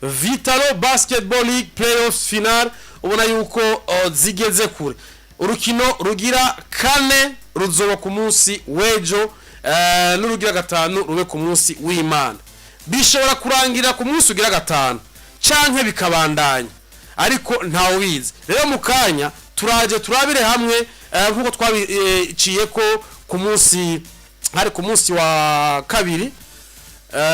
Vitalo Basketball League Playoffs Final ubona yuko zigeze kure urukino rugira kane ruzoba ku munsi wejo n'urugira gatanu rube ku munsi w'Imana bishobora kurangira ku munsi ugira gatanu canke bikabandanya ariko ntawe wize rero mukanya turaje turabire hamwe nkuko twabiciye ko ku munsi hari ku munsi wa kabiri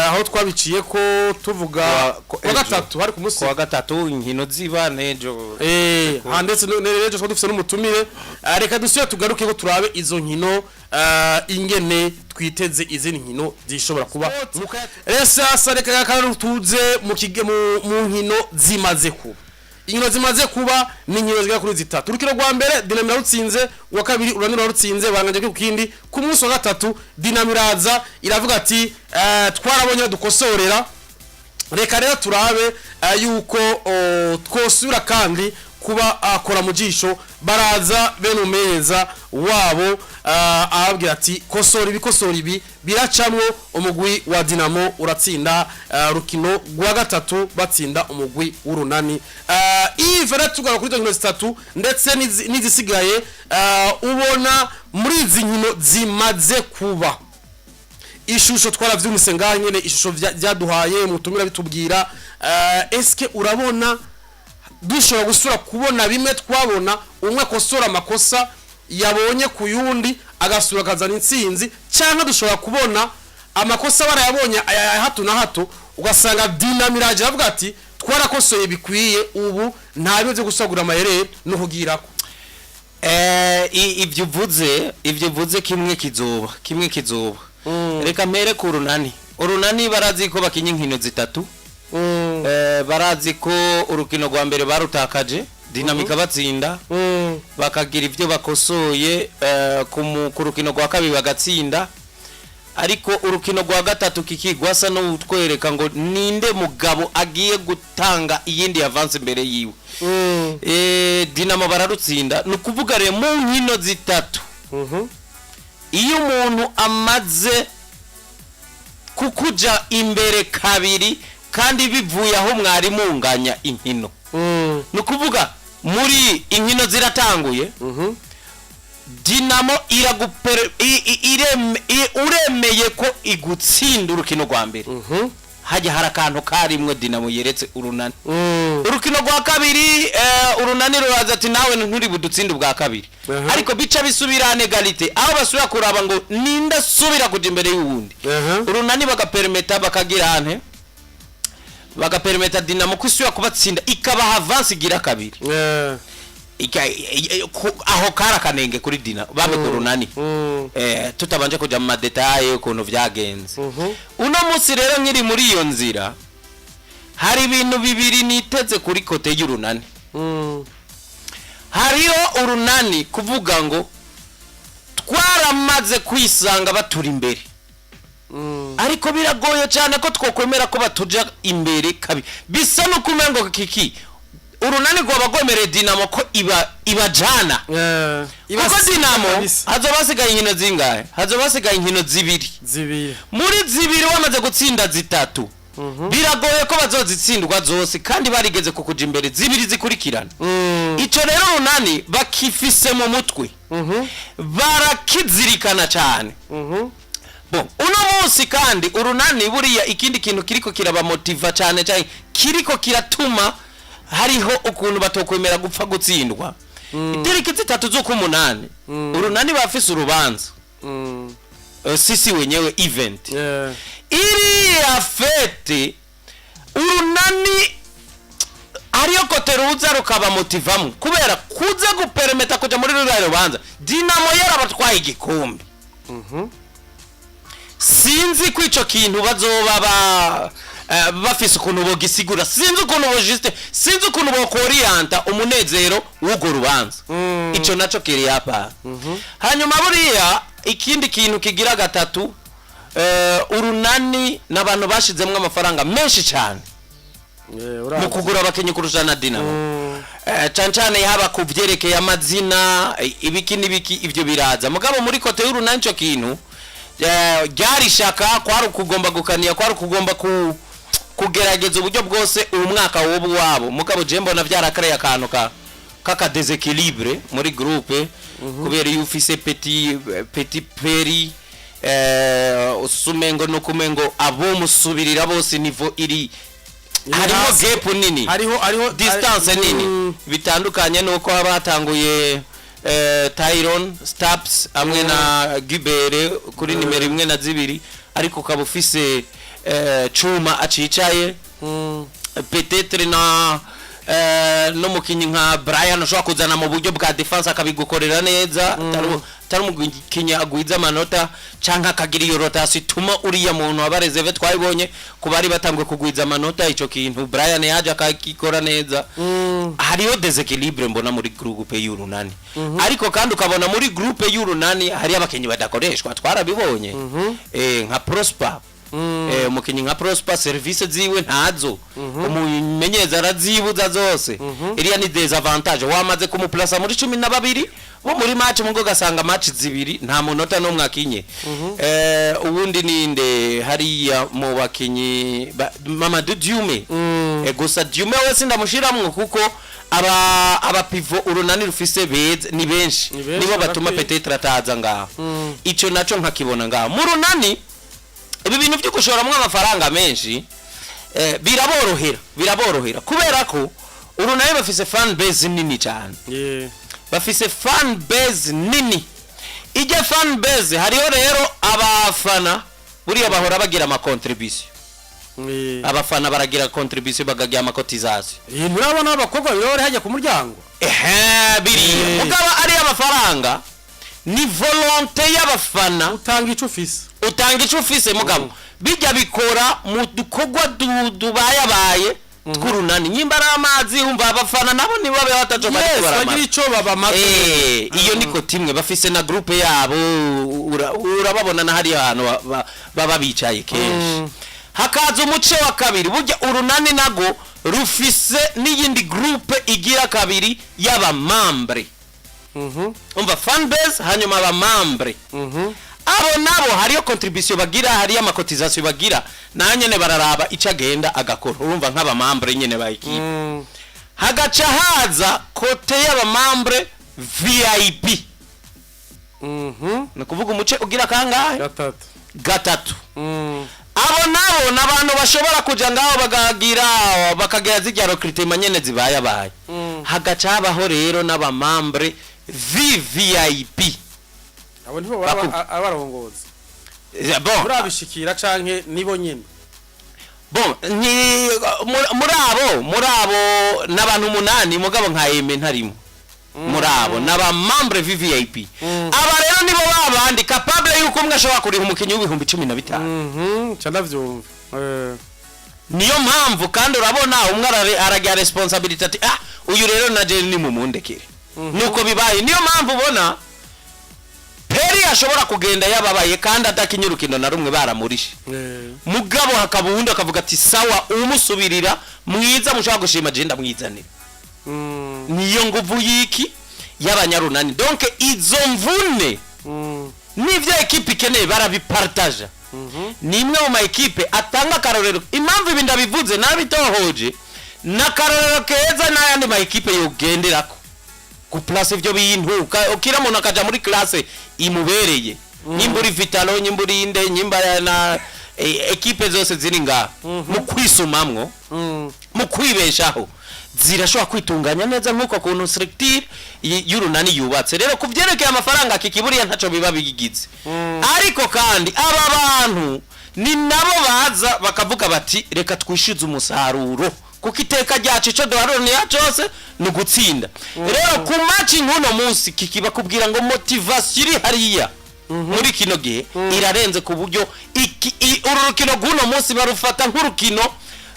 aho twabiciye ko tuvuga kwa gatatu hari ku munsi kwa gatatu inkino ziba nejo handetse nejo ko dufite n'umutumire reka dusiye tugaruke ko turabe izo nkino ingene twiteze izindi nkino zishobora kuba resa reka tuze mu nkino zimaze kuba inkino zimaze kuba ni inkino zigera kuri zitatu urukino rwa mbere Dynamo yarutsinze uwa kabiri Urunani yarutsinze banganje ku kindi ku munsi wa gatatu Dynamo iraza iravuga ati twarabonye dukosorera reka rero turabe yuko twosura kandi kuba akora mu jisho baraza benumeza wabo ababwira ati kosora ibi biracamwo umugwi wa Dynamo uratsinda rukino rwa gatatu batsinda umugwi w'Urunani ivera tugara kuri nkino zitatu ndetse n'izisigaye ubona muri izi nkino zimaze kuba ishusho twaravyumise nganyene ishusho byaduhaye mutumira bitubwira eske urabona dushobora gusura kubona bimwe twabona umwe akosora amakosa yabonye ku yundi agasura kazana intsinzi cyangwa dushobora kubona amakosa barayabonye hato na hato ugasanga Dynamo iraje avuga ati twarakosoye bikwiye ubu nta bizo gusagura amayere no kugirako ivyo vuze kimwe kizoba reka mpere ku Urunani barazi ko bakinye inkino zitatu barazi ko urukino rwa mbere barutakaje Dynamo batsinda bakagira ivyo bakosoye ku rukino rwa kabiri bagatsinda ariko urukino rwa gatatu kikigwasa no utwereka ngo ninde mugabo agiye gutanga iyindi avance imbere yiwe Dynamo bararutsinda nukuvuga re mu nkino zitatu iyo umuntu amaze kukuja imbere kabiri kandi bivuye aho mwari munganya inkino nukuvuga muri inkino ziratanguye Dynamo uremeye ko igutsinda urukino rwa mbere hajya harakantu karimwe Dynamo yeretse Urunani urukino rwa kabiri Urunani ruraza ati nawe nturi budutsinda ubwa kabiri ariko bica bisubira negalite aho basubira kuraba ngo ninda subira kuja imbere y'uwundi Urunani bagapermeta bakagira ante bagapermeta Dynamo kusubira kubatsinda ikabaha avance igira kabiri aho kara kanenge kuri Dynamo babe ku Urunani tutabanje kuja mu madetaye ukuntu vyagenze uno munsi rero nkiri muri iyo nzira hari ibintu bibiri niteze kuri kote y'Urunani hariho Urunani kuvuga ngo twaramaze kwisanga batura imbere ariko biragoye cyane ko twokwemera ko batuja imbere kabiri bisa no kumengo kiki Urunani gwa bagomere Dynamo ko ibajana kuko Dynamo hazobasigaye inkino zingahe hazobasigaye inkino zibiri muri zibiri wamaze gutsinda zitatu biragoye ko bazozitsindwa zose kandi barigeze kukuja imbere zibiri zikurikirana ico rero Urunani bakifise mu mutwe barakizirikana cyane uno munsi kandi Urunani buriya ikindi kintu kiriko kiraba motiva cyane cyane kiriko kiratuma hariho ukuntu batokwemera gupfa gutsindwa itariki zitatu zo ku munani Urunani bafise urubanza sisi wenyewe event iri afete Urunani hariyo koteruza rukaba motivamo kubera kuza gupermeta kuja muri ruriya rubanza Dynamo yarabatwaye igikombe sinzi ko ico kintu bazoba bafise ukuntu bogisigura sinzi ukuntu bojiste sinzi ukuntu bokorianta umunezero w'ugo rubanza ico naco kiri hapa hanyuma buriya ikindi kintu kigira gatatu Urunani nabantu bashizemwe amafaranga menshi cyane mu kugura abakenye kurushana Dynamo cancane yaba kuvyerekeye amazina ibiki nibiki ivyo biraza mugabo muri kote y'Urunani cyo kintu ryari shaka kwari kugomba gukaniya kwari kugomba kugerageza uburyo bwose umwaka wobu wabo mugabo je mbona byarakareye akantu kaka deséquilibre muri groupe kubera iyo ufise petit peri usumengo no kumengo abo musubirira bose niveau iri hariho gap nini hariho distance nini bitandukanye nuko abatanguye Tyron Staps amwe na Gibere kuri nimero 1 na 2 ariko kabufise Chuma acicaye peut-être na no mukinyi nka Brian ushobora kuzana mu buryo bwa defense akabigukorera neza tari umukinyi agwiza amanota canka akagira iyo rotation ituma uriya muntu abarezeve twabibonye kubari batangwe kugwiza amanota ico kintu Brian yaje akakikora neza hariho deséquilibre mbona muri groupe y'Urunani ariko kandi ukabona muri groupe y'Urunani hari abakinyi badakoreshwa twarabibonye nka Prosper umukinyi nka Prosper service ziwe ntazo umumenyeza arazibuza zose iriya ni desavantage wamaze kumuplaza muri 12 bo muri match mungo gasanga match zibiri nta munota no mwakinye ubundi ninde hariya mu bakinyi Mamadou Diume gusa Diume wese ndamushiramwe kuko aba pivot Urunani rufise beze ni benshi nibo batuma peut-être ataza ngaho ico naco nkakibona ngaho mu Runani ibi bintu byo gushoramwe amafaranga menshi biraborohera kubera ko Urunani bafise fan base nini cyane bafise fan base nini ije fan base hariho rero abafana buriya bahora bagira ama contribution abafana baragira contribution bagagira ama cotisation murabona abakobwa birore hajya ku muryango biri mugaba ari amafaranga ni volonté y'abafana utanga ico ufise mugabo bijya bikora mu dukogwa dubayabaye tw'Urunani nyimbara amazi umva abafana nabo nibo babe batajo bagira ico babamaze iyo niko timwe bafise na groupe yabo urababona na hari ahantu baba bicaye kenshi hakaza umuce wa kabiri burya Urunani nago rufise n'iyindi groupe igira kabiri y'aba membre umva fan base hanyuma aba membre abo nabo hariyo contribution bagira hariyo amacotisation bagira nanyene bararaba icagenda agakora urumva nk'aba membre nyene ba equipe hagaca haza kote y'aba membre VIP nakuvuga umuce ugira kangahe gatatu abo nabo nabantu bashobora kuja ngaho bakagira zijya recruitment nyene zibaye hagaca habaho rero n'aba membre VIP abo nibo abarongoza bon urabishikira canke nibo nyene bon ni murabo n'abantu 8 mugabo nka Eme ntarimo murabo n'aba membre VIP aba rero nibo babandi capable yuko umwe ashobora kuriha umukinyi w'ibihumbi 15 cyandavyumva niyo mpamvu kandi urabona umwe aragira responsibility ati uyu rero naje ni mumundekere nuko bibaye niyo mpamvu ubona Peri ashobora kugenda yababaye kandi atakinyurukino na rumwe baramurishe mugabo hakabundi akavuga ati sawa umusubirira mwiza mushaka gushima jenda mwizanira niyo nguvu yiki y'abanyarunani donc izo mvune nivyo equipe ikeneye barabipartage nimwe mu ma equipe atanga karorero impamvu ibi ndabivuze nabitohoje na karorero keza n'ayandi ma equipe yogenderako ku place ivyo bintu ukira muntu akaja muri classe imubereye nyimburi vitalo nyimburi inde nyimba na equipe zose ziri nga mu kwisumamwo mu kwibeshaho zirashobora kwitunganya neza nkuko kuntu structure y'Urunani yubatse rero kuvyerekeye amafaranga kikiburiya ntaco biba bigigize ariko kandi aba bantu ni nabo baza bakavuga bati reka twishize umusaruro kuko iteka ryacu ico doharone ya cyose no gutsinda rero ku match nkuno munsi kikiba kubwira ngo motivation iri hariya muri kino gihe irarenze ku buryo urukino guno munsi barufata nk'urukino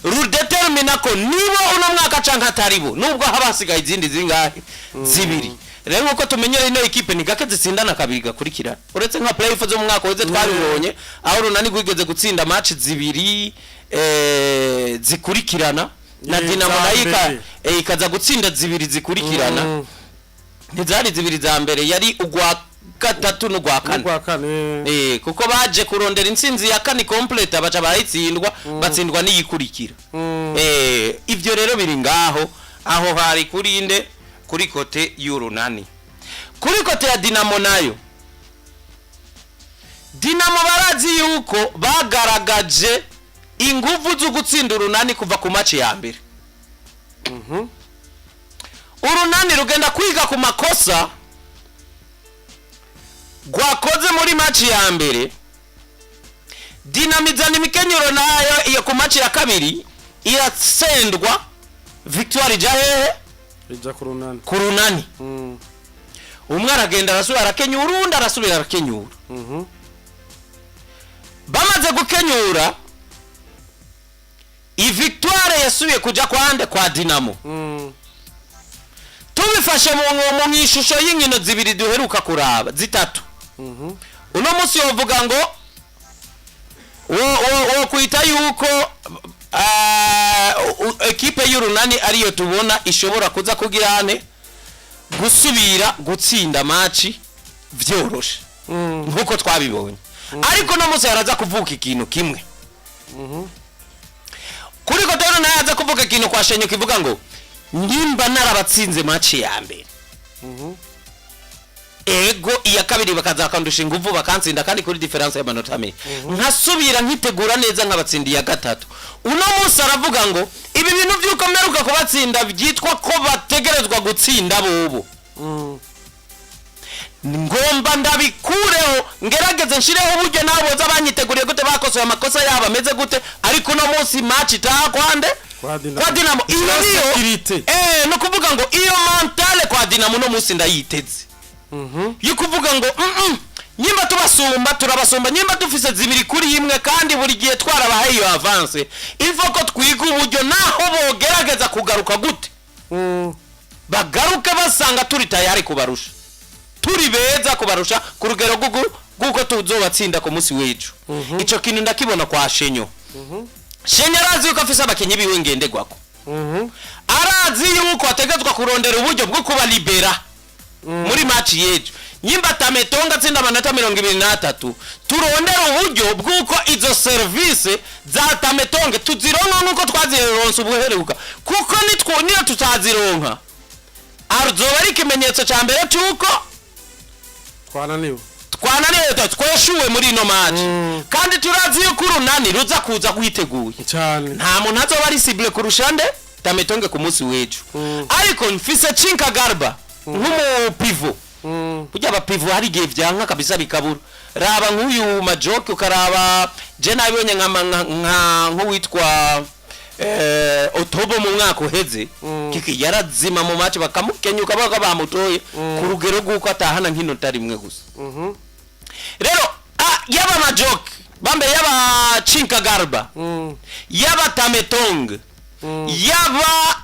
rudetermina ko nibo uno mwaka canka taribo nubwo habasigaye izindi zingahe zibiri rero uko tumenyera ino equipe ni gake zitsindana kabiri gakurikirana uretse nka playoff zo mu mwaka weze twabibonye aho Urunani gwigeze gutsinda match zibiri zikurikirana na Dynamo naika ikaza gutsinda zibiri zikurikirana ntizari zibiri za mbere yari ugwa gatatu no gwa kane kuko baje kurondera intsinzi ya kane complete abaca barayitsindwa batsindwa n'iyikurikira ivyo rero biri ngaho aho hari kurinde kuri kote y'Urunani kuri kote ya Dynamo nayo Dynamo barazi yuko bagaragaje inguvu zo gutsinda Urunani kuva ku match ya mbere Urunani rugenda kwiga ku makosa gwakoze muri match ya mbere Dynamizana imikenyero nayo iyo ku match ya kabiri iratsendwa victoire jahehe ija kurunani umwe aragenda arasubira arakenyura urundi arasubira arakenyura bamaze gukenyura i victoire yasubiye kuja kwande kwa Dynamo tubifashe mu ishusho y'inkino zibiri duheruka kuraba zitatu uno musi yovuga ngo wo kuita yuko ekipe y'Urunani ariyo tubona ishobora kuza kugirane gusubira gutsinda match vyoroshe nkuko twabibonye ariko no musi yaraza kuvuka ikintu kimwe kuri ko rero nayaza kuvuga ikintu kwa Shenyo kivuga ngo nimba narabatsinze match ya mbere ego iya kabiri bakazakandusha inguvu bakantsinda kandi kuri difference y'amanota me nkasubira nkitegura neza nkabatsinda ya gatatu uno musi aravuga ngo ibi bintu byuko mperuka kubatsinda byitwa ko bategerezwa gutsinda bobo ngomba ndabikureho ngerageze nshireho uburyo nabo zabanyiteguriye gute bakosoye amakosa yabo ameze gute ariko no musi match itakwande kwa Dynamo iyo no kuvuga ngo iyo mentale kwa Dynamo no musi ndayiteze yukuvuga ngo nyimba tubasumba turabasumba nyimba dufise zibiri kuri imwe kandi buri gihe twarabahaye iyo avance ifoko twiga uburyo naho bogerageza kugaruka gute bagaruke basanga turi tayari kubarusha turi beza kubarusha ku rugero guko tuzobatsinda ku musi wejo ico kintu ndakibona kwa Shenyo Shenyo arazi yuko afise abakenyi biwe ngendegwako arazi yuko ategetswe kurondera uburyo bwo kuba libera muri match yejo nyimba tametonga tsinda amanota 23 turondera uburyo bwuko izo service za tametonge tuzironka nuko twazironse ubuheruka kuko niyo tutazironka arzoba ari kimenyetso ca mbere cyuko twananiwe tweshuwe muri ino match kandi turazi yuko Urunani ruza kuza guhiteguye cyane nta muntu azoba ari cible kurushande tametonge ku munsi wejo ariko mfise Chinka Garba nk'umu pivo kujya aba pivo hari gihe vyanka kabisa bikabura raba nk'uyu majoke ukaraba je nabonye nk'uwitwa Otobo mu mwaka uheze kiki yarazima mu match bakamukenyuka baka bamutoye ku rugero guko atahana nkino tarimwe gusa rero yaba majoke bambe yaba Chinka Garba yaba Tametong yaba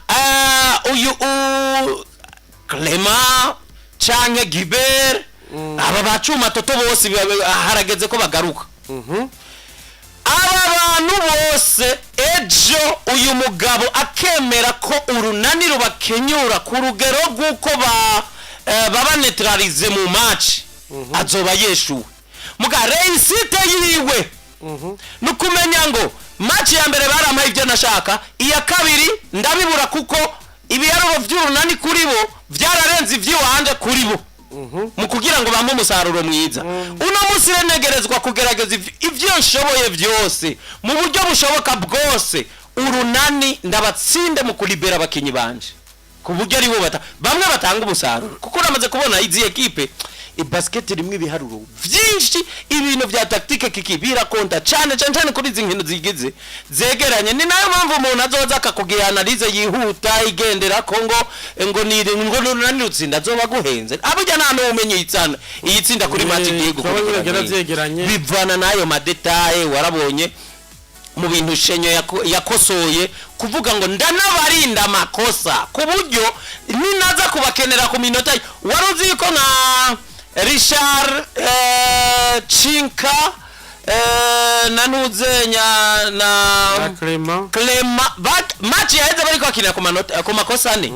uyu Clement canke Giber aba bacuma toto bose harageze ko bagaruka aba bantu bose ejo uyu mugabo akemera ko Urunani rubakenyura ku rugero guko baba neutralize mu match azoba yeshuwe muga reisite yiwe nukumenya ngo match ya mbere baramaye ibyo nashaka iya kabiri ndabibura kuko ibiharuro vy'Urunani kuri bo vyararenze ivy'iwanje kuri bo mu kugira ngo bamwe umusaruro mwiza uno musi renegerezwa kugerageza ivyo nshoboye vyose mu buryo bushoboka bwose Urunani ndabatsinde mu kulibera abakinyi banje ku buryo ari bo bamwe batanga umusaruro kuko uramaze kubona izi equipe basket rimwe biharuro vyinshi ibintu vya tactique kikibira konta cyane kuri izi nkino zigize zegeranye ni nayo mpamvu umuntu azoza akakugira analyze yihuta igendera Kongo ngo Urunani rutsinda azoba guhenze abujya nta n'umenye itsana iyitsinda kuri match giye gukurikirana bivana nayo madetaye warabonye mu bintu Shenyo yakosoye kuvuga ngo ndanabarinda makosa ku buryo ninaza kubakenera ku minota waruzi ko na Richard Chinka nanuzenya na Clement match yaheze bari kwakina ku makosa ane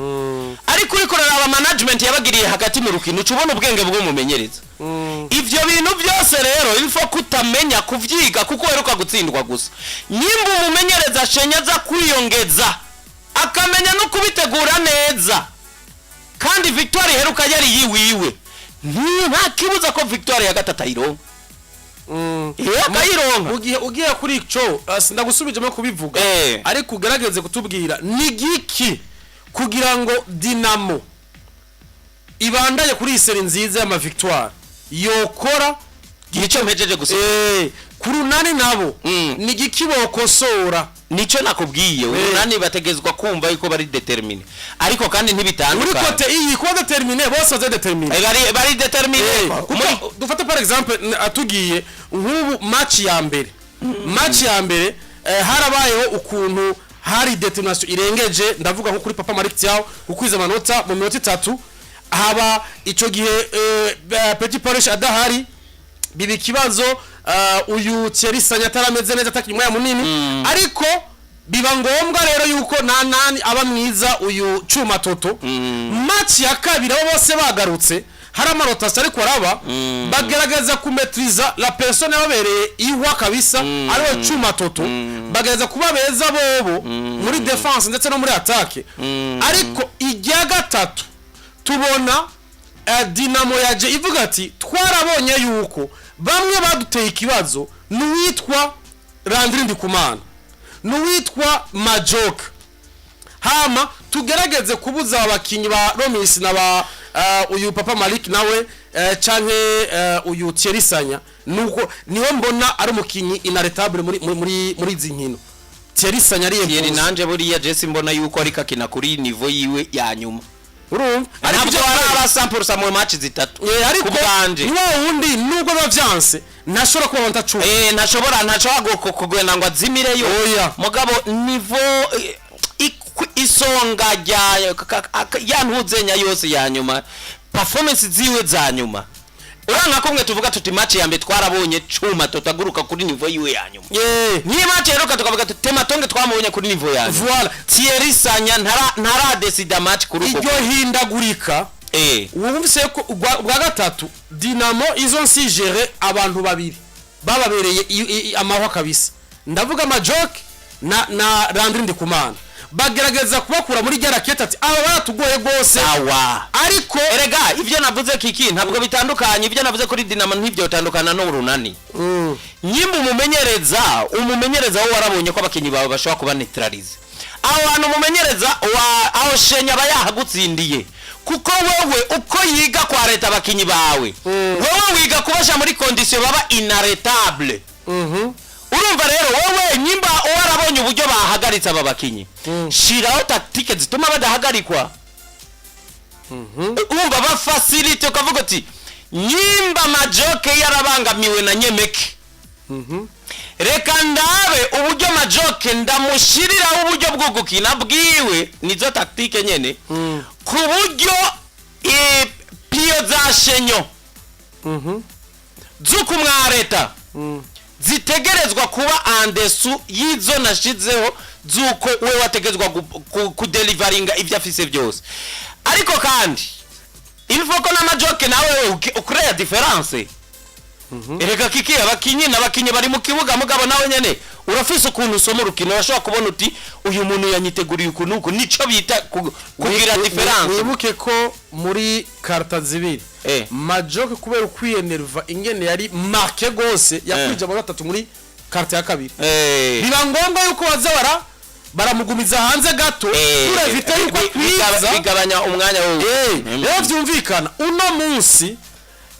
ariko uri kurara aba management yabagiriye hagati mu rukino ucubona ubwenge bwo mumenyereza ivyo bintu byose rero ilfo kutamenya kuvyiga kuko heruka gutsindwa gusa nyimba umumenyereza shenyaza kwiyongeza akamenya no kubitegura neza kandi victoire heruka yari yiwiwe nta kibuza ko victoire ya gatatu ayironka ugiye kuri ico ndagusubijemo kubivuga ariko ugerageze kutubwira ni giki kugira ngo Dynamo ibandaye kuri iseri nziza y'ama victoire yokora gico mpejeje gusa kurunani nabo ni giki bokosora nico nakubwiye urunani bategezwa kumva yuko bari determine ariko kandi ntibitandukanye uri kote iyi ko determine bose baze determine bari determine dufate par exemple atugiye nk'ubu match ya mbere harabayeho ukuntu hari determination irengeje ndavuga nko kuri Papa Malik Tiao ukwiza amanota mu minota 3 haba ico gihe Petit Polish adahari bibi kibazo uyu Thierry Sanya tarameze neza atakinywa ya munini ariko biba ngombwa rero yuko nani aba mwiza uyu Cuma Toto match ya kabiri abo bose bagarutse hari amarotasi ariko araba bagerageza kumetriza la personne yabereye ihwa kabisa ariwe Cuma Toto bagerageza kuba beza bobo muri defense ndetse no muri attaque ariko ijya gatatu tubona Dynamo yaje ivuga ati twarabonye yuko bamwe baduteye ikibazo nuwitwa Landry Ndikumana nuwitwa Majok hama tugerageze kubuza abakinyi ba Romis na ba uyu Papa Malik nawe canke uyu Thierry Sanya nuko niwe mbona ari umukinyi inaretable muri zinkino Thierry Sanya ari Thierry nanje buriya Jesse mbona yuko ari kakina kuri niveau yiwe ya nyuma urumva ariko araba sample samwe match zitatu ariko niwo wundi nubwo bavyanse ntashobora kuba ntacu ntashobora kugwena ngo azimireyo mugabo niveau isonga yantuzenya yose ya nyuma performance ziwe za nyuma uranga ko mwe tuvuga tuti match ya mbe twarabonye Cuma Totaguruka kuri niveau yiwe ya nyuma ni match rero tukavuga tuti Tematonge twamubonye kuri niveau ya nyuma voilà Thierry Sanya ntara decide match kuri uko iryo hindagurika wumvise ko bwa gatatu Dynamo izo nsigere abantu babiri bababereye amahwa kabisa ndavuga Majok na Landry Ndikumana bagerageza kubakura muri jaraketa ati aba baratugoye gose ariko erega ivyo navuze kiki ntabwo bitandukanye ivyo navuze kuri Dynamo ntibyo bitandukana no Urunani nyimba umumenyereza wo warabonye ko abakinyi bawe bashobora kuba neutralize abantu umumenyereza aho shenya bayahagutsindiye kuko wewe uko yiga kwa leta abakinyi bawe wewe wiga kubasha muri condition baba inarretable urumva rero wowe nyimba warabonye uburyo bahagaritse aba bakinyi shiraho tactique zituma badahagarikwa urumva ba facility ukavuga ati nyimba Majoke yarabangamiwe na Nyemeke reka ndabe uburyo Majoke ndamushirira uburyo bwo gukina bwiwe nizo tactique nyene ku buryo pio za shenyo zukumwareta zitegerezwa kuba andesu yizo nashizeho zuko we wategezwa kudelivaringa ivyo afise byose ariko kandi ilfoko na Majoke nawe ukreya difference erega kiki abakinyi bari mu kibuga mugabo nawe nyene urafise ukuntu usoma urukino washobora kubona uti uyu muntu yanyiteguriye ukuntu nico bita kugira difference wibuke ko muri karta zibiri Majoke kubera ukwiyenerva ingene yari marke gose yakwije mu gatatu muri karta ya kabiri biba ngombwa yuko bazabara baramugumiza hanze gato urevite yuko kwiza bigabanya umwanya wo rero vyumvikana uno munsi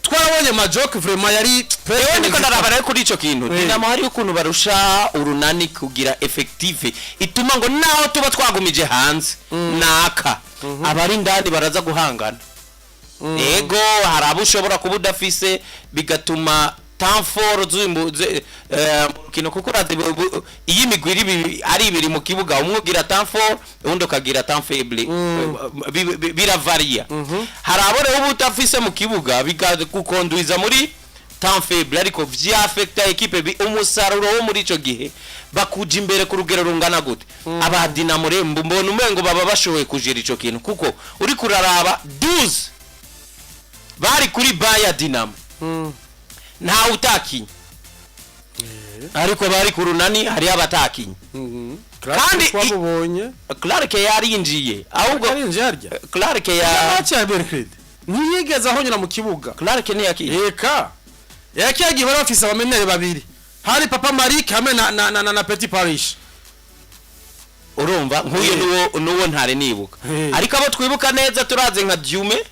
twarabonye Majoke vraiment yari ewe ndiko ndarabara kuri ico kintu Dynamo hari ukuntu barusha Urunani kugira effective ituma ngo naho tuba twagumije hanze naka abari ndani baraza guhangana ego harabushobora kubudafise bigatuma tanforo zimbuze kino kuko iyi migwiri ari ibiri mu kibuga umwugira tanforo undi ukagira tanfeble biravaria harabore ubutafise mu kibuga bigakukondwiza muri tanfeble ariko vya affecta equipe umusaruro wo muri ico gihe bakuja imbere ku rugero rungana gute aba Dynamo rembo mbona umengo baba bashoboye kujira ico kintu kuko uri kuraraba 12 bari kuri baya Dynamo nta utakinye ariko bari ku Urunani hari abatakinye kandi twabonye Clark yarinjiye ahubwo yarinjiye harya Clark ya match ya Berkred ntiyigeze aho nyina mu kibuga Clark ni yakiye eka yakiye hora office abamenere babiri hari Papa Malik hamwe na Petit Parish urumva nkuye nuwo ntare nibuka ariko abo twibuka neza turaze nka Dume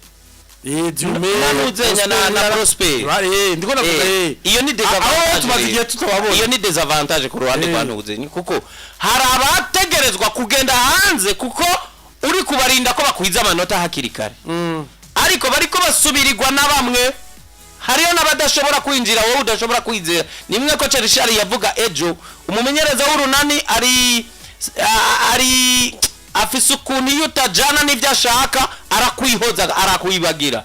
Dume nanuzenya na Prosper ndiko navuga iyo ni desavantage tubazigiye tutababona iyo ni desavantage ku ruhande rwa nuzenya kuko hari abategerezwa kugenda hanze kuko uri kubarinda ko bakwiza amanota hakiri kare ariko bariko basubirirwa na bamwe hariyo nabadashobora kwinjira wowe udashobora kwizera nimwe ko Cherishari yavuga ejo umumenyereza w'Urunani ari afise ukuntu iyo utajana n'ibyo ashaka arakwihoza arakwibagira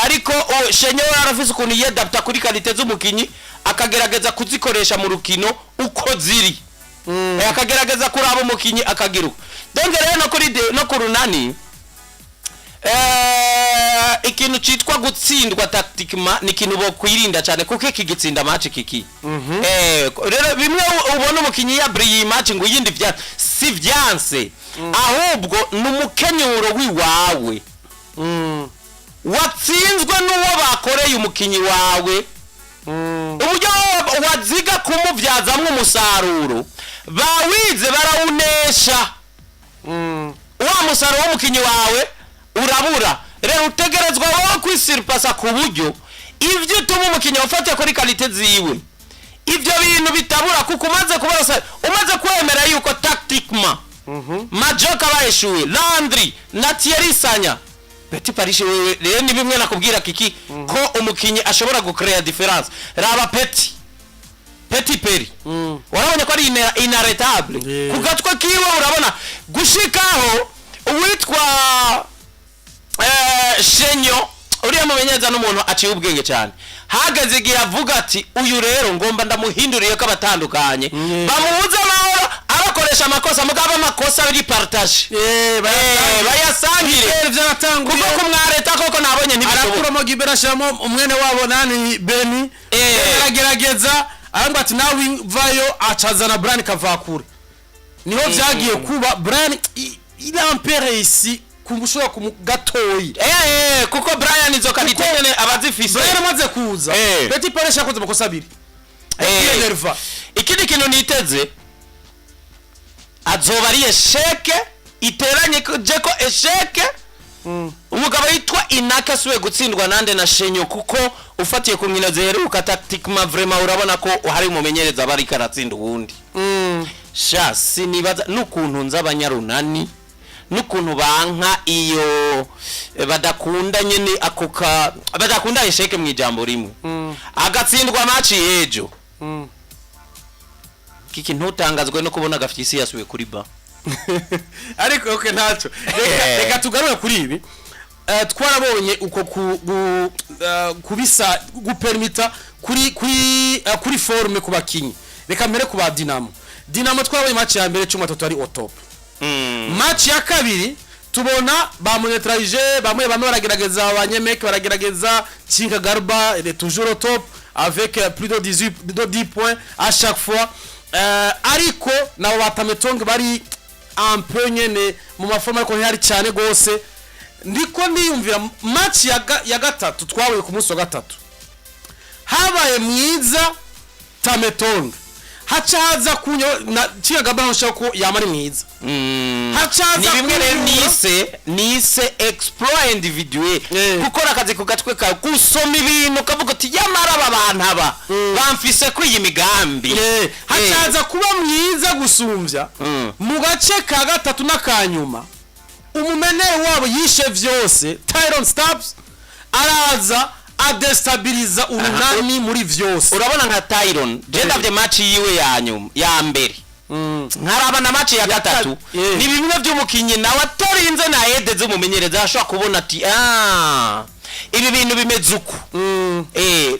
ariko Shenye we arafise ukuntu yedapta kuri kalite z'umukinyi akagerageza kuzikoresha mu rukino uko ziri akagerageza kuraba umukinyi akagiruka donc rero no ku Urunani ikintu citwa gutsindwa tactiquement ni kintu bo kwirinda cyane kuko iki gitsinda match kiki rero bimwe ubona umukinyi ya briye match ngo yindi vya si vyanse ahubwo numukenyuro wiwawe watsinzwe nuwo bakoreye umukinyi wawe uburyo waziga kumuvyazamwe umusaruro bawize barawunesha wa musaruro w'umukinyi wawe urabura rero utegerezwa wowe kwisirpasa ku buryo ivyo utuma umukinyi ufate kuri kalite ziwe ivyo bintu bitabura kuko umaze kwemera yuko tactiquement majoka bayeshuwe Landry na Thierry Sanya Petit Parish wewe rero ni bimwe nakubwira kiki ko umukinyi ashobora gucreate difference raba Petit Peri warabonye ko ari inarretable kugatwa kiwe urabona gushikaho uwitwa Shenyo uriya mumenyeza n'umuntu aciye ubwenge cyane hagaze igihe avuga ati uyu rero ngomba ndamuhinduriye ko abatandukanye bamubuze amahoro abakoresha amakosa mugaba amakosa biri partage bayasangire kuko kumwareta koko nabonye ntibishoboka arakuramo giberashamo umwene wabo nani Beni aragerageza arangwa ati nawe vayo acazana Brian Kavakure niho vyagiye kuba Brian ilampere isi kumbushora kumugatoyi kuko Brian izo kanitene abazifise Brian amaze kuza Petit Parish yakoze amakosa abiri nerva ikindi kintu niteze azoba ari esheke iteranye jeko esheke umugabo yitwa Inaka suwe gutsindwa nande na Shenyo kuko ufatiye ku nkino ziheruka tactiquement vraiment urabona ko hari umumenyereza bari karatsinda ubundi sha sinibaza n'ukuntu nz'abanyarunani n'ukuntu banka iyo badakunda nyene akoka badakunda esheke mu ijambo rimwe agatsindwa match yejo kiki ntutangazwe no kubona gafyisi yasuye kuri ba ariko okay ntaco reka tugarure kuri ibi twarabonye uko kubisa gupermita kuri forme kubakinyi reka mbere kuba Dynamo twabonye match ya mbere 13 ari au top match ya kabiri tubona bamuneutraliser bamwe baragerageza abanyemeke baragerageza Chinga Garba il est toujours au top avec plus de 10 points à chaque fois ariko nabo batametonge bari un peu nyene mu maforma ariko ntari cyane gose ndiko ndiyumvira match ya gatatu twawe ku munsi wa gatatu habaye mwiza tametonge hacaza kunyo na Chinga nshako yamari mwiza hacaza ni bimwe rero nise exploit individuel gukora akazi ku gatwe ka gusoma ibintu kavuga ati yamara abantu aba bamfise kwiyi migambi hacaza kuba mwiza gusumvya mu gace ka gatatu nakanyuma umumenere wabo yishe vyose Tyron Stabs araza adestabiliza Urunani muri vyose urabona nka Tyron genda vye match yiwe ya mbere nkaraba na match ya gatatu ni bimwe by'umukinyi nawe atorinze na edeze umumenyereza ashobora kubona ati ibi bintu bimeze uko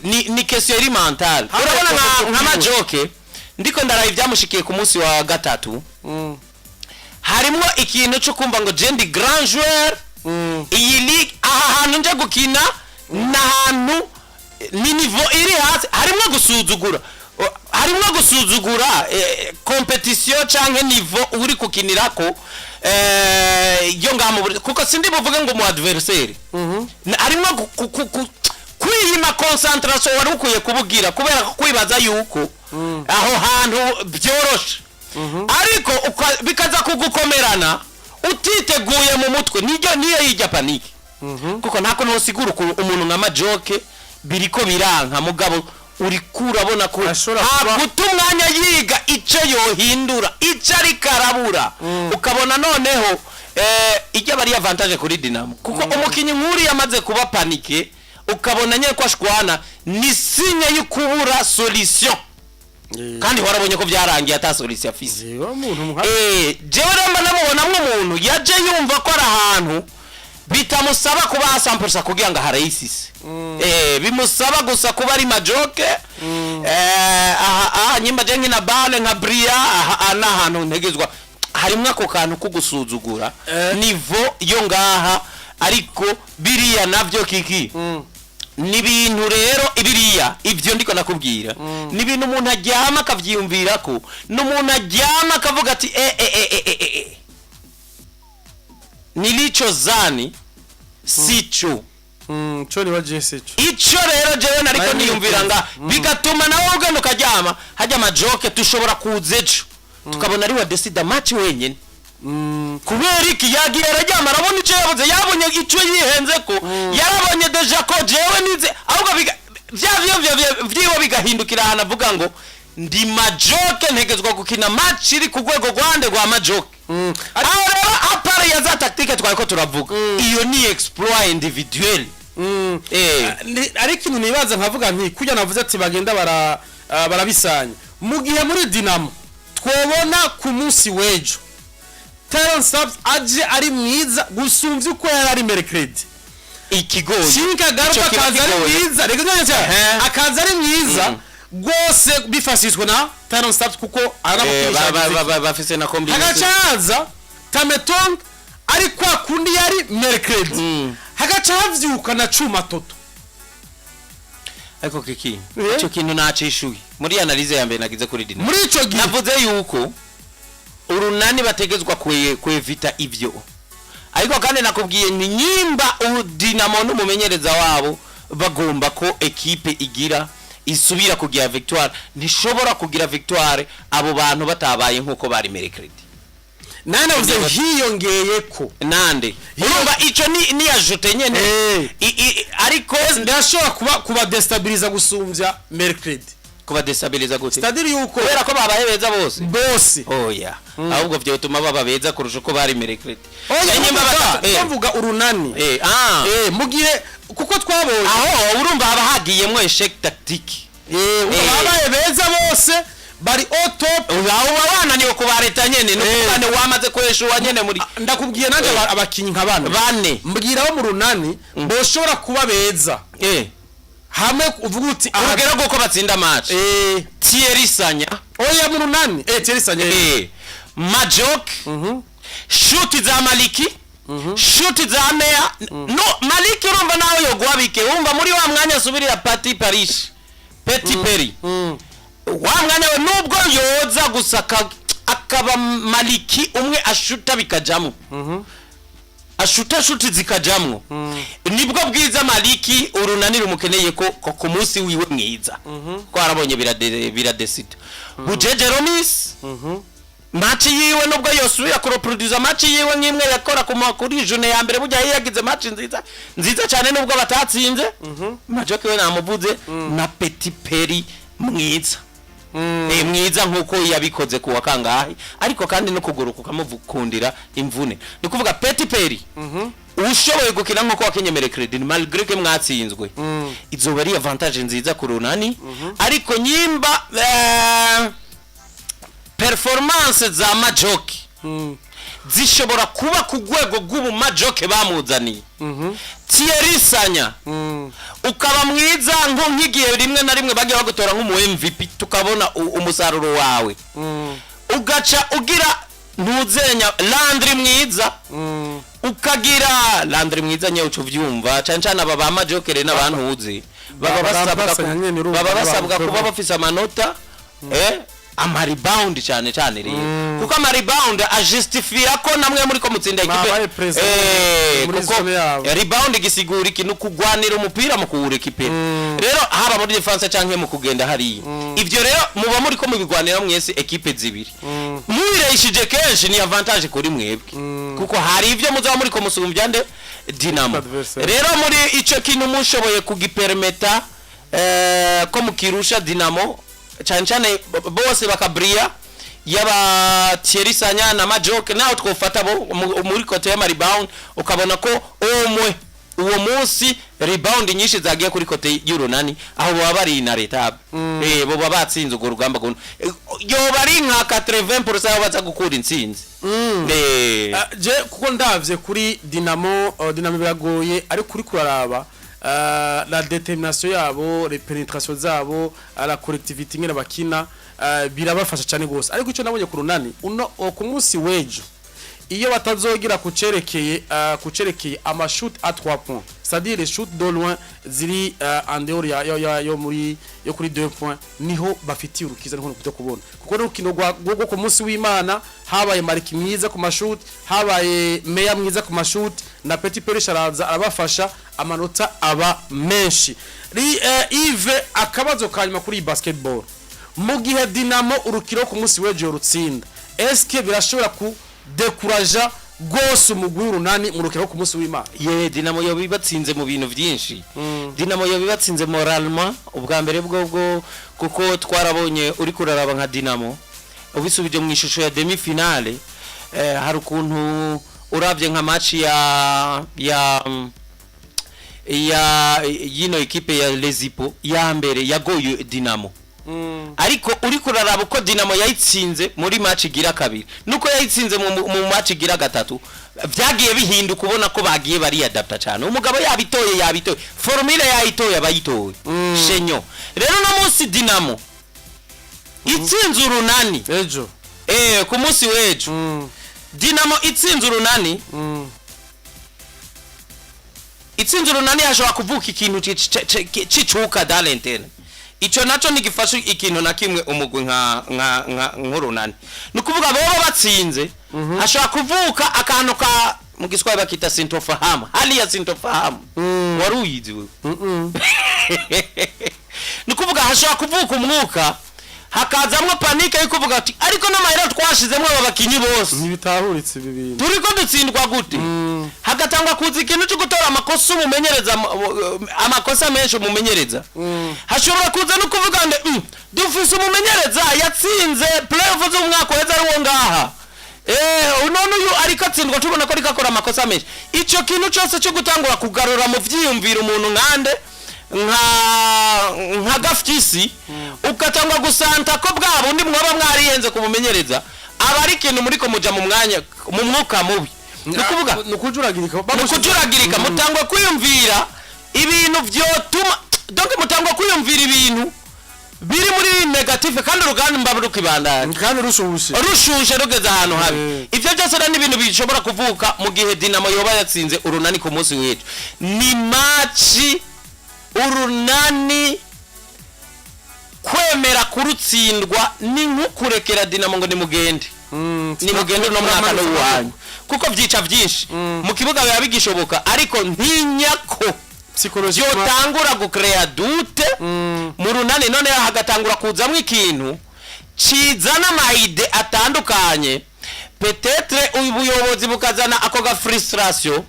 ni question mentale urabona nka majoke ndiko ndaraye byamushikiye ku munsi wa gatatu harimo ikintu cyo kumva ngo jendi grand joueur iyi league aha hantu nje gukina n'ahantu ni niveau iri hasi harimo gusuzugura competition canke niveau uri kukinirako yo ngamo kuko sindi buvuge ngo mu adversaire harimo kwiyima concentration wari ukuye kubugira kubera kwibaza yuko aho hantu byoroshe ariko bikaza kugukomerana utiteguye mu mutwe niyo yijya panike kuko ntako ntosigura umuntu nka majoke biriko biranka mugabo uri kurabona ko gutumwanya yiga ico yohindura ico ari karabura ukabona noneho ijya bari avantage kuri Dynamo kuko umukinyi nkuri yamaze kuba panike ukabona nyene ko ashwana ni sinye y'ukubura solution kandi warabonye ko byarangiye ata solution afise jewe ramba namubona umuntu yaje yumva ko ari ahantu bitamusaba kuba 100% kugira ngo harayisise bimusaba gusa kuba ari majoke nyimba je nkina bale nka bria ana ahantu ntegezwa harimwe ako kantu kugusuzugura nivo yo ngaha ariko biriya navyo kiki ni bintu rero ibiriya ivyo ndiko nakubwira ni bintu umuntu ajyama akavyiyumvira ko n'umuntu ajyama akavuga ati nilicho zani sicho cyo nibaje sicho ico rero jewe nariko niyumvira nga bigatuma nawe ugenda ukajyama hajya majoke tushobora kuzejo tukabona ari wa decide match wenyene kubera iki yagiye arajyama arabona ico yabonye ico yihenze ko yarabonye deja ko jewe nize ahubwo vyibo bigahindukira hana avuga ngo ndi majoke ntegezwa gukina match iri ku rwego rwande rwa majoke aho rero apare ya za tactique twariko turavuga iyo ni exploit individuel ari kintu nibaza nkavuga nti kujya navuze ati bagenda barabisanya mu gihe muri Dynamo twobona ku munsi wejo Talent Subs aje ari mwiza gusumvye uko yari ari mercredi ikigoye shinka garuka akaza ari mwiza rega neza akaza ari mwiza gose bifashishwe na Talent Subs kuko bafise na combination hagacaza Tametong ari kwa kundi yari mercredi hagaca havyuka na cuma toto ariko kiki ico kintu nacishuye muri analyse ya mbere nagize kuri Dynamo muri ico gihe navuze yuko urunani bategezwa kwevita ivyo ariko kandi nakubwiye ni nyimba Dynamo n'umumenyereza wabo bagomba ko equipe igira isubira kugira victoire ntishobora kugira victoire abo bantu batabaye nkuko bari mercredi nane uze hiyongeye ko nande urumva ico ni ajoute nyene ariko ndashobora kuba destabiliza gusumvya mercredi kuba destabiliza gute c'est-à-dire yuko kubera ko babaye beza bose oya ahubwo byo tuma baba beza kurusha ko bari mercredi bavuga urunani mu gihe kuko twabonye aho urumva haba hagiyemwe échec tactique babaye beza bose bari au top abana niyo kubareta nyene no kubane wamaze kweshuwa nyene muri ndakubwiye nanje abakinyi nka bane mbwiraho mu runani boshobora kuba beza hamwe uvuga uti urugero goko batsinda match Thierry Sanya oya mu runani Thierry Sanya Majok shoot za Maliki shoot za Mea no Maliki urumva nawe yogwabike urumva muri wa mwanya subirira Petit Peri wa mwanya we nubwo yoza gusaka akaba Maliki umwe ashuta bikajamwe ashuta shuti zikajamwo nibwo bwiza Maliki urunanira umukeneye ko ku munsi wiwe mwiza ko arabonye biradesida Bujeje Romis match yiwe nubwo yosubira ku reproduce match yiwe nk'imwe yakora kuri june ya mbere bujya yagize match nziza cyane nubwo batatsinze Majoke we namuvuze na Petit Peri mwiza mwiza nkuko yabikoze kuwa kangahe ariko kandi no kuguruka kamuvukundira imvune ndikuvuga Petit Peri ushoboye gukina nkuko wakenyemere credit malgré que mwatsinzwe izo bari avantage nziza ku runani ariko nyimba performance za Majoke zishobora kuba ku rwego rw'ubu Majoke bamuzaniye Thierry Sanya ukaba mwiza nko nkigiye rimwe na rimwe bagiye bagutora nk'umu MVP tukabona umusaruro wawe ugaca ugira ntuzenya Landry mwiza tukagira Landry mwiza nyewe ucuvyumva cyane aba bamajokere n'abantuzi baba basabwa kuba bafise amanota ama rebound cyane rero kuko ama rebound ajustifia ko namwe muri ko mutsinda ikipe kuko rebound gisigura ikintu kugwanira umupira mu kuwurekipera rero haba muri defense canke mu kugenda hari ivyo rero muba muri ko mubigwanira mwese ekipe zibiri mubireshije kenshi ni avantage kuri mwebwe kuko hari ivyo muzaba muri ko musumbya nde Dynamo rero muri ico kintu mushoboye kugipermeta ko mukirusha Dynamo cyane bose bakabria yaba Thierry Sanya na Majoke naho twofata bo muri kote ya rebound ukabona ko uwo munsi rebound nyinshi zagiye kuri kote y'Urunani aho baba bari na retable bo baba batsinze ugo rugamba guno yo bari nka 80% baza gukura intsinzi je kuko ndavye kuri Dynamo biragoye ari kuri kuraraba la détermination yabo les pénétrations zabo la collectivité ngene bakina birabafasha cyane gose ariko ico nabonye ku Urunani uno ku munsi wejo iyo batazogira kucerekeye amashoot à 3 points c'est-à-dire les shoots de loin ziri en dehors yo muri yo kuri 2 points niho bafitiye urukiza nko kujya kubona kuko rukino gwo ku munsi w'Imana habaye mariki mwiza ku mashoot habaye meya mwiza ku mashoot na Petit Pere Sharaza arabafasha amanota aba menshi Yves akabazo kanyuma kuri basketball mu gihe Dynamo urukiro ku munsi wejo rutsinda eske birashobora ku décourager gose umugwi Urunani mu rukiro ku munsi w'Imana Dynamo yo bibatsinze mu bintu byinshi Dynamo yo bibatsinze moralement ubwa mbere bwo kuko twarabonye uri kuraraba nka Dynamo ubisubije mu ishusho ya demi finale hari ukuntu uravye nka match ya yino equipe ya Lezipo ya mbere yagoye Dynamo ariko uri kuraraba uko Dynamo yayitsinze muri match igira kabiri nuko yayitsinze mu match igira gatatu vyagiye bihinduka ubona ko bagiye bari adapta cyane umugabo yabitoye formule yayitoye abayitoye shenyo rero no munsi Dynamo itsinze Urunani ejo ku munsi wejo Dynamo itsinze Urunani itsinze Urunani hashobora kuvuka ikintu cicuka dalentene ico naco nigifasha ikintu na kimwe umugwi nka Urunani nukuvuga bobo batsinze hashobora kuvuka akantu ka mu giswahili bakita sintofahamu hali ya sintofahamu waruyizi wewe nukuvuga hashobora kuvuka umwuka hakazamwe panike yo kuvuga ati ariko n'amahera twashizemwe ababakinyi bose nibitahuritse bibintu turiko dutsindwa gute hagatangwa kuza ikintu cyo gutora amakosa umumenyereza amakosa menshi umumenyereza hashobora kuza no kuvuga nde dufise umumenyereza yatsinze playoff z'umwaka weza ari wo ngaha unono yu ariko atsindwa tubona ko rikakora amakosa menshi ico kintu cyose cyo gutangura kugarura mu vyiyumvira umuntu nkande nka gafitisi ukatangwa gusanta ko bwa bundi mwaba mwariyenze kumumenyereza abari kintu muri ko muja mu mwanya mu mwuka mubi nukuvuga nukujuragirika mutangwa kwiyumvira ibintu vyotuma donc mutangwa kwiyumvira ibintu biri muri negative kandi ruganda mbaburu kibandana kandi rushushe rugeze ahantu habi ivyo byose rani ibintu bishobora kuvuka mu gihe Dynamo yoba yatsinze Urunani ku munsi wejo ni match Urunani kwemera kurutsindwa ni nkukurekera Dynamo ngo nimugende nimugende no mwaka no wanyu kuko vyica vyinshi mu kibuga biba bigishoboka ariko ntinyako psychologique yotangura gukrea dute mu Urunani none hagatangura kuzamwe ikintu cizana maide atandukanye peut-être ubuyobozi bukazana ako ga frustration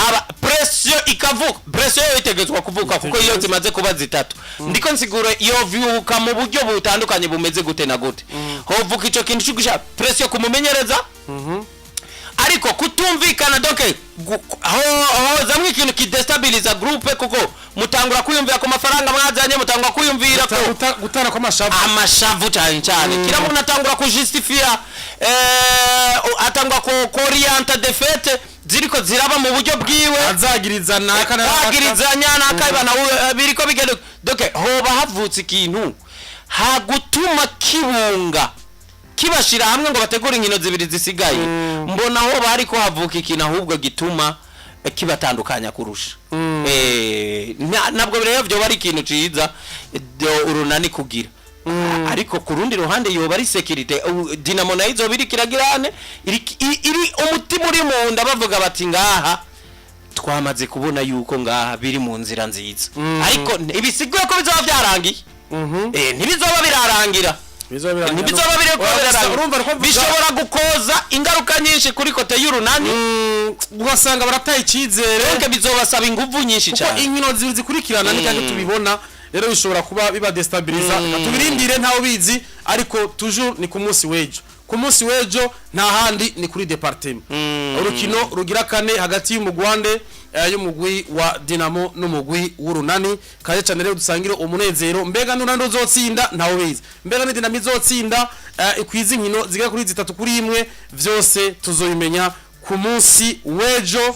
aba pression ikavuka pression itegetswa kuvuka kuko iyo zimaze kuba zitatu ndiko nsigure iyo vyuka mu buryo butandukanye bumeze gute na gute hovuka ico kintu cyugusha pression kumumenyereza ariko kutumvikana doke ho zamwe ikintu kidestabiliza groupe kuko mutangura kwiyumvira ko mafaranga mwazanye mutangura kwiyumvira ko gutana kwa amashavu cyane kira umuntu atangura kujustifia atangura ko orienta defete ziriko ziraba mu buryo bwiwe azagirizanya nakabana biriko bigende doke hoba havutse ikintu hagutuma kibunga kibashira hamwe ngo bategura inkino zibiri zisigaye mbona aho bari ko havuka ikintu ahubwo gituma kibatandukanya kurusha nabwo rero byo bari ikintu ciza urunani kugira ariko ku rundi ruhande yoba ari security Dynamo nayo izobiri kiragirane iri umutima uri mu nda bavuga bati ngaha twamaze kubona yuko ngaha biri mu nzira nziza ariko ibisiguye ko bizoba byarangiye ntibizoba birarangira ntibizoba bireko bishobora gukoza ingaruka nyinshi kuri kote y'urunani ugasanga barataye icizere reka bizobasaba ingufu nyinshi cyane kuko inkino zikurikirana ni kandi tubibona rero bishobora kuba biba destabiliza tubirindire ntawo bizi ariko toujours ni ku munsi wejo nta handi ni kuri departement urukino rugira kane hagati y'umugwande y'umugwi wa Dynamo n'umugwi w'urunani kaje cyane rero dusangire umunezero mbega n'urando zotsinda ntawo bizi mbega ni Dynamo izotsinda ikwiza inkino zigera kuri 3-1 vyose tuzoyimenya ku munsi wejo